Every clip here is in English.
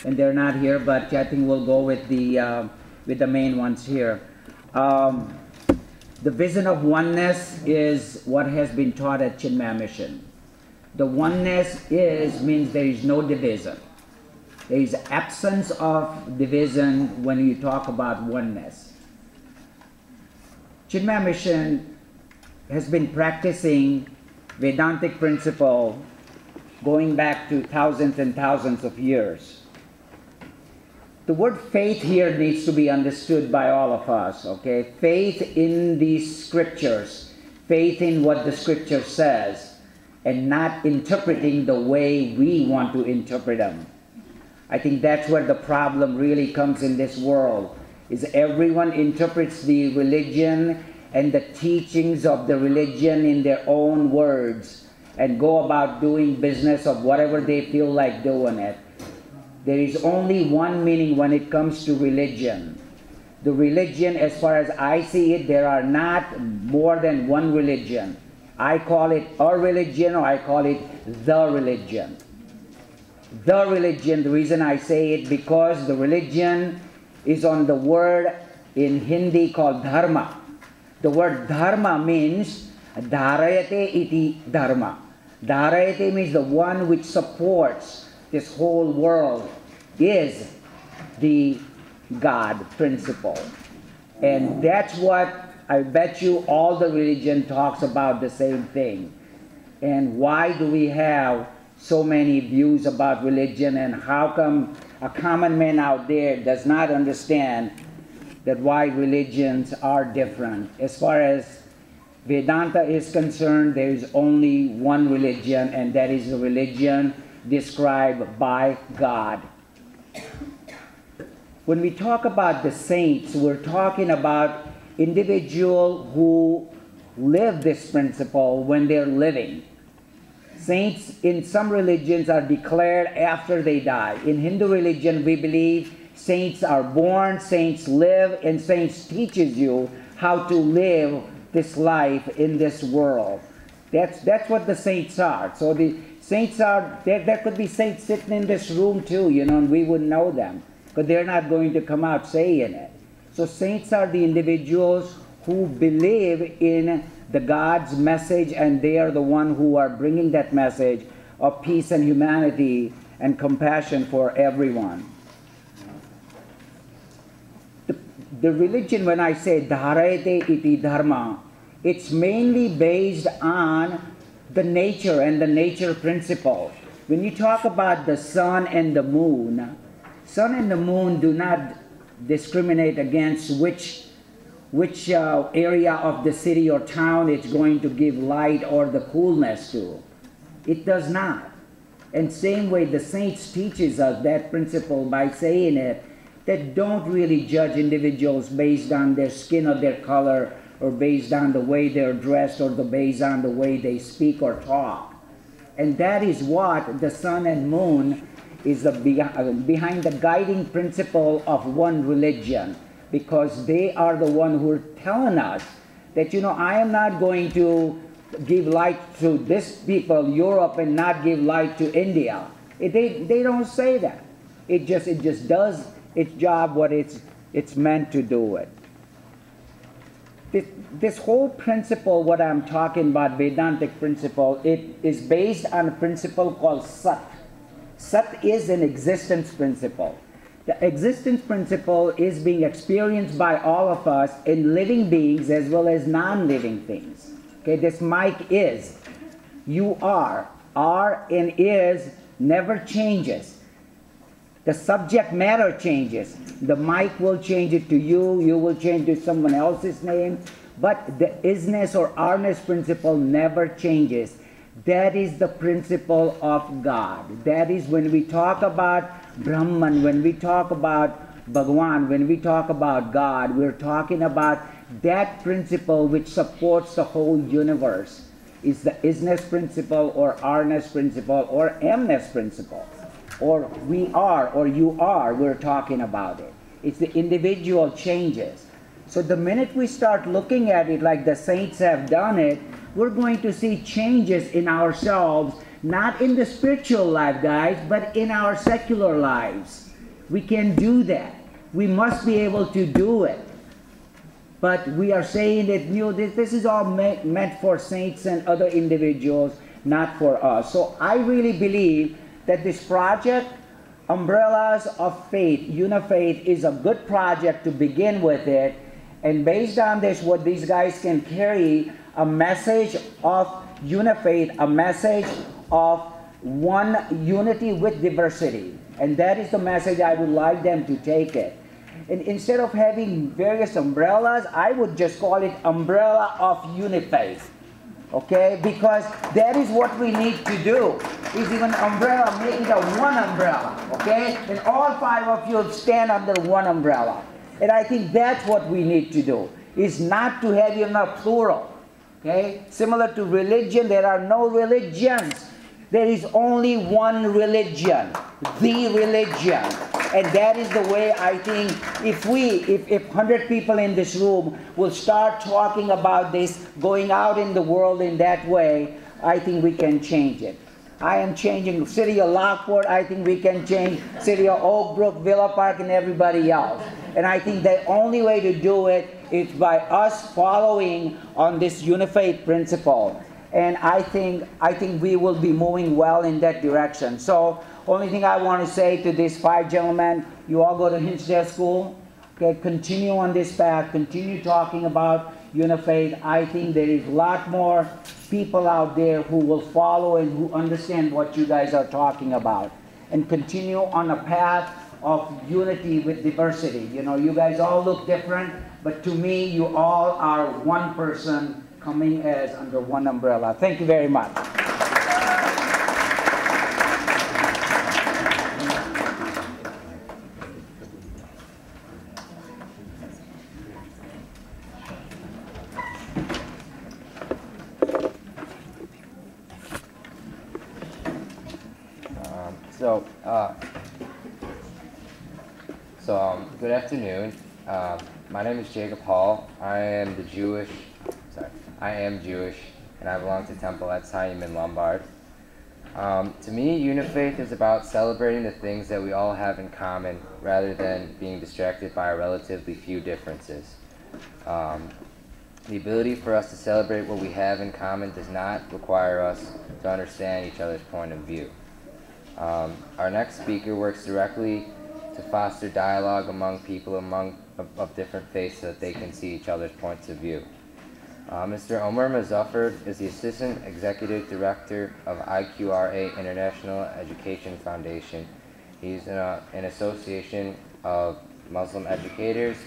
and they're not here, but I think we'll go with the main ones here. The vision of oneness is what has been taught at Chinmaya Mission. The oneness means there is no division. There is absence of division when you talk about oneness. Chinmaya Mission has been practicing Vedantic principle going back to thousands and thousands of years. The word faith here needs to be understood by all of us, okay? Faith in these scriptures, faith in what the scripture says, and not interpreting the way we want to interpret them. I think that's where the problem really comes in this world, is everyone interprets the religion and the teachings of the religion in their own words and go about doing business of whatever they feel like doing it. There is only one meaning when it comes to religion. The religion, as far as I see it, there are not more than one religion. I call it a religion, or I call it the religion. The religion, the reason I say it, because the religion is on the word in Hindi called dharma. The word dharma means dharayate iti dharma. Dharayate means the one which supports this whole world is the God principle. And that's what I bet you all the religion talks about, the same thing. And why do we have so many views about religion, and how come a common man out there does not understand that why religions are different? As far as Vedanta is concerned, there is only one religion, and that is the religion described by God. When we talk about the saints, we're talking about individuals who live this principle when they're living. Saints in some religions are declared after they die. In Hindu religion, we believe saints are born, saints live, and saints teaches you how to live this life in this world. That's what the saints are. So the saints are, there could be saints sitting in this room too, and we wouldn't know them, but they're not going to come out saying it. So saints are the individuals who believe in the God's message, and they are the one who are bringing that message of peace and humanity and compassion for everyone. The religion, when I say dharayate iti dharma, it's mainly based on the nature and the nature principle. When you talk about the sun and the moon do not discriminate against which area of the city or town it's going to give light or the coolness to. It does not. And same way the saints teaches us that principle by saying it, that don't really judge individuals based on their skin or their color, or based on the way they're dressed, or based on the way they speak or talk. And that is what the sun and moon is behind the guiding principle of one religion, because they are the one who are telling us that, I am not going to give light to this people, Europe, and not give light to India. They don't say that. It just does its job, what it's meant to do it. This whole principle, what I'm talking about, Vedantic principle, it is based on a principle called Sat. Sat is an existence principle. The existence principle is being experienced by all of us in living beings as well as non-living things. Okay, this mic is, you are and is never changes. The subject matter changes. The mic will change it to you, you will change to someone else's name, but the isness or ourness principle never changes. That is the principle of God. That is when we talk about Brahman, when we talk about Bhagwan, when we talk about God, we're talking about that principle which supports the whole universe. It's the isness principle or ourness principle or amness principle. Or we are or you are, we're talking about it. It's the individual changes. So the minute we start looking at it like the saints have done it, we're going to see changes in ourselves not in the spiritual life, guys, but in our secular lives. We can do that. We must be able to do it. But we are saying that this is all meant for saints and other individuals, not for us. So I really believe that this project, Umbrellas of Faith, UniFaith, is a good project to begin with it. And based on this, what these guys can carry, a message of UniFaith, a message of one unity with diversity. And that is the message I would like them to take it. And instead of having various umbrellas, I would just call it Umbrella of UniFaith. Okay? Because that is what we need to do. Is even umbrella, make it a one umbrella. Okay? And all 5 of you stand under one umbrella. And I think that's what we need to do. Is not to have even a plural. Okay? Similar to religion, there are no religions. There is only one religion. The religion. And that is the way I think if 100 people in this room will start talking about this, going out in the world in that way, I think we can change it. I am changing the city of Lockport. I think we can change city of Oak Brook, Villa Park, and everybody else. And I think the only way to do it is by us following on this UniFaith principle. And I think we will be moving well in that direction. So only thing I want to say to these 5 gentlemen, you all go to Hinsdale School. Okay, continue on this path. Continue talking about UniFaith. I think there is a lot more people out there who will follow and who understand what you guys are talking about. And continue on a path of unity with diversity. You know, you guys all look different, but to me, you all are one person coming as under one umbrella. Thank you very much. Good afternoon. My name is Jacob Hall. I am Jewish, and I belong to Temple at Chaim in Lombard. To me, UniFaith is about celebrating the things that we all have in common rather than being distracted by our relatively few differences. The ability for us to celebrate what we have in common does not require us to understand each other's point of view. Our next speaker works directly to foster dialogue among people of different faiths so that they can see each other's points of view. Mr. Omer Muzaffar is the Assistant Executive Director of IQRA International Education Foundation. He's an association of Muslim educators,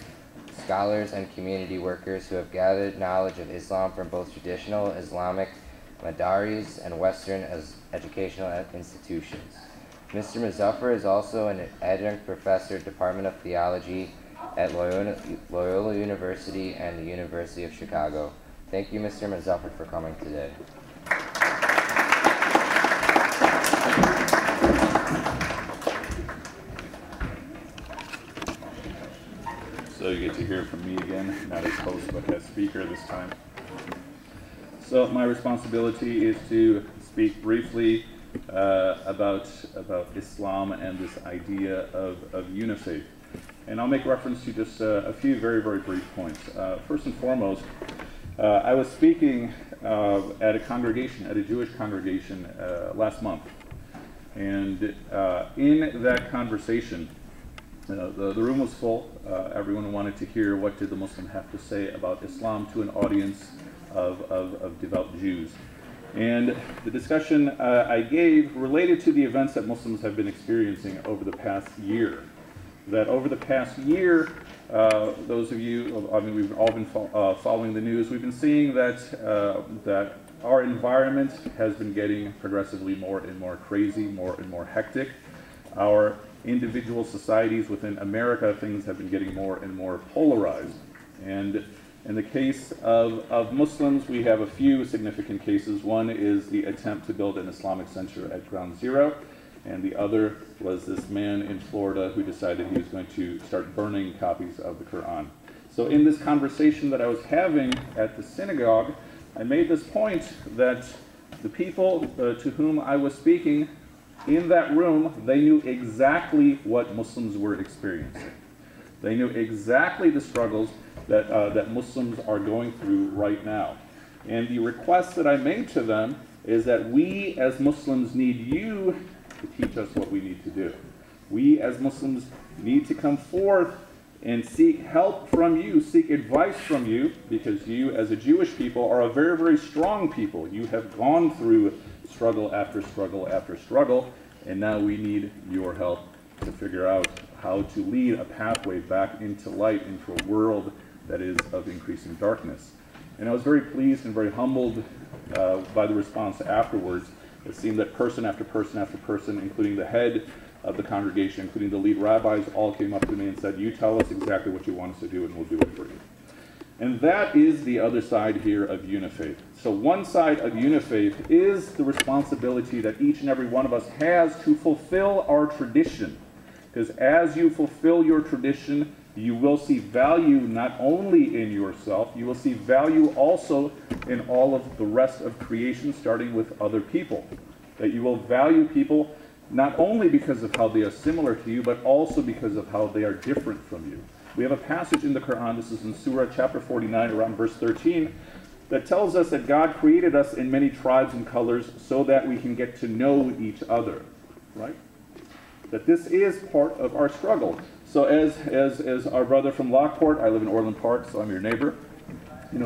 scholars, and community workers who have gathered knowledge of Islam from both traditional Islamic madaris and Western educational institutions. Mr. Muzaffar is also an adjunct professor, Department of Theology at Loyola University and the University of Chicago. Thank you, Mr. Muzaffar, for coming today. So you get to hear from me again, not as host, but as speaker this time. So my responsibility is to speak briefly about Islam and this idea of UniFaith. And I'll make reference to just a few very, very brief points. First and foremost, I was speaking at a Jewish congregation last month. And in that conversation, the room was full. Everyone wanted to hear what did the Muslim have to say about Islam to an audience of devout Jews. And the discussion I gave related to the events that Muslims have been experiencing over the past year. That over the past year, those of you, I mean, we've all been following the news, we've been seeing that our environment has been getting progressively more and more crazy, more and more hectic. Our individual societies within America, things have been getting more and more polarized. And in the case of Muslims, we have a few significant cases. One is the attempt to build an Islamic center at Ground Zero, and the other was this man in Florida who decided he was going to start burning copies of the Quran. So in this conversation that I was having at the synagogue, I made this point that the people to whom I was speaking in that room, they knew exactly what Muslims were experiencing. They knew exactly the struggles that Muslims are going through right now. And the request that I made to them is that we as Muslims need you to teach us what we need to do. We as Muslims need to come forth and seek help from you, seek advice from you, because you as a Jewish people are a very, very strong people. You have gone through struggle after struggle after struggle, and now we need your help to figure out how to lead a pathway back into light, into a world that is of increasing darkness. And I was very pleased and very humbled by the response afterwards. It seemed that person after person after person, including the head of the congregation, including the lead rabbis, all came up to me and said, you tell us exactly what you want us to do and we'll do it for you. And that is the other side here of UniFaith. So one side of UniFaith is the responsibility that each and every one of us has to fulfill our tradition. Because as you fulfill your tradition, you will see value not only in yourself, you will see value also in all of the rest of creation, starting with other people. That you will value people not only because of how they are similar to you, but also because of how they are different from you. We have a passage in the Quran, this is in Surah chapter 49, around verse 13, that tells us that God created us in many tribes and colors so that we can get to know each other, right? That this is part of our struggle. So as our brother from Lockport, I live in Orland Park, so I'm your neighbor,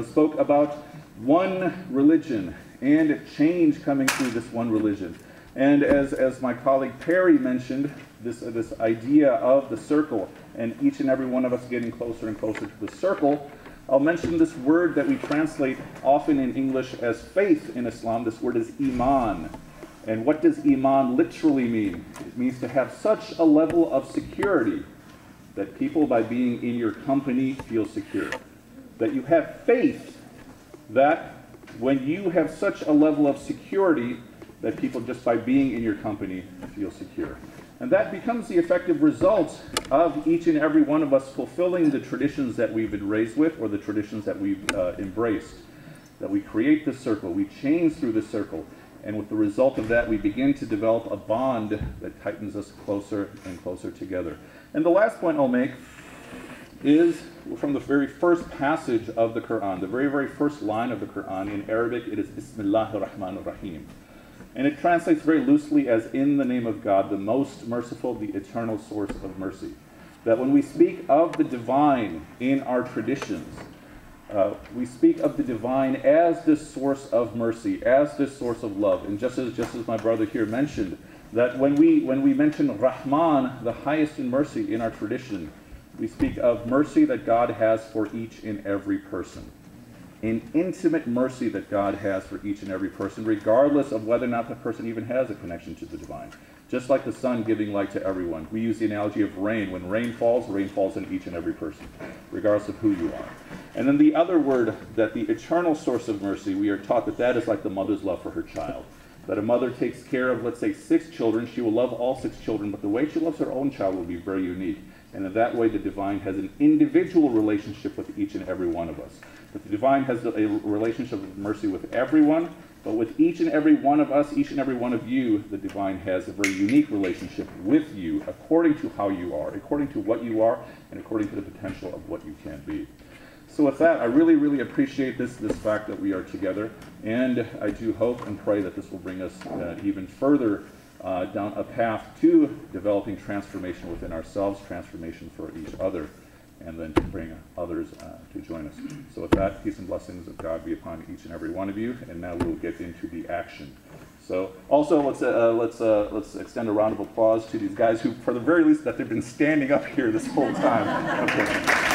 spoke about one religion and change coming through this one religion. And as my colleague Perry mentioned, this idea of the circle and each and every one of us getting closer and closer to the circle, I'll mention this word that we translate often in English as faith in Islam. This word is iman. And what does iman literally mean? It means to have such a level of security that people by being in your company feel secure. That you have faith that when you have such a level of security that people just by being in your company feel secure. And that becomes the effective result of each and every one of us fulfilling the traditions that we've been raised with or the traditions that we've embraced. That we create this circle, we change through this circle, and with the result of that we begin to develop a bond that tightens us closer and closer together. And the last point I'll make is from the very first passage of the Quran, the very, very first line of the Quran. In Arabic it is Bismillahir Rahmanir Rahim. And it translates very loosely as in the name of God, the most merciful, the eternal source of mercy. That when we speak of the divine in our traditions, we speak of the divine as this source of mercy, as this source of love. And just as my brother here mentioned, that when we mention Rahman, the highest in mercy in our tradition, we speak of mercy that God has for each and every person. An intimate mercy that God has for each and every person, regardless of whether or not the person even has a connection to the divine. Just like the sun giving light to everyone. We use the analogy of rain. When rain falls in each and every person, regardless of who you are. And then the other word, that the eternal source of mercy, we are taught that that is like the mother's love for her child. That a mother takes care of, let's say, 6 children. She will love all 6 children, but the way she loves her own child will be very unique. And in that way, the divine has an individual relationship with each and every one of us. But the divine has a relationship of mercy with everyone, but with each and every one of us, each and every one of you, the divine has a very unique relationship with you according to how you are, according to what you are, and according to the potential of what you can be. So with that, I really, really appreciate this fact that we are together, and I do hope and pray that this will bring us even further down a path to developing transformation within ourselves, transformation for each other, and then to bring others to join us. So with that, peace and blessings of God be upon each and every one of you, and now we'll get into the action. So also let's extend a round of applause to these guys who, for the very least, that they've been standing up here this whole time. Okay.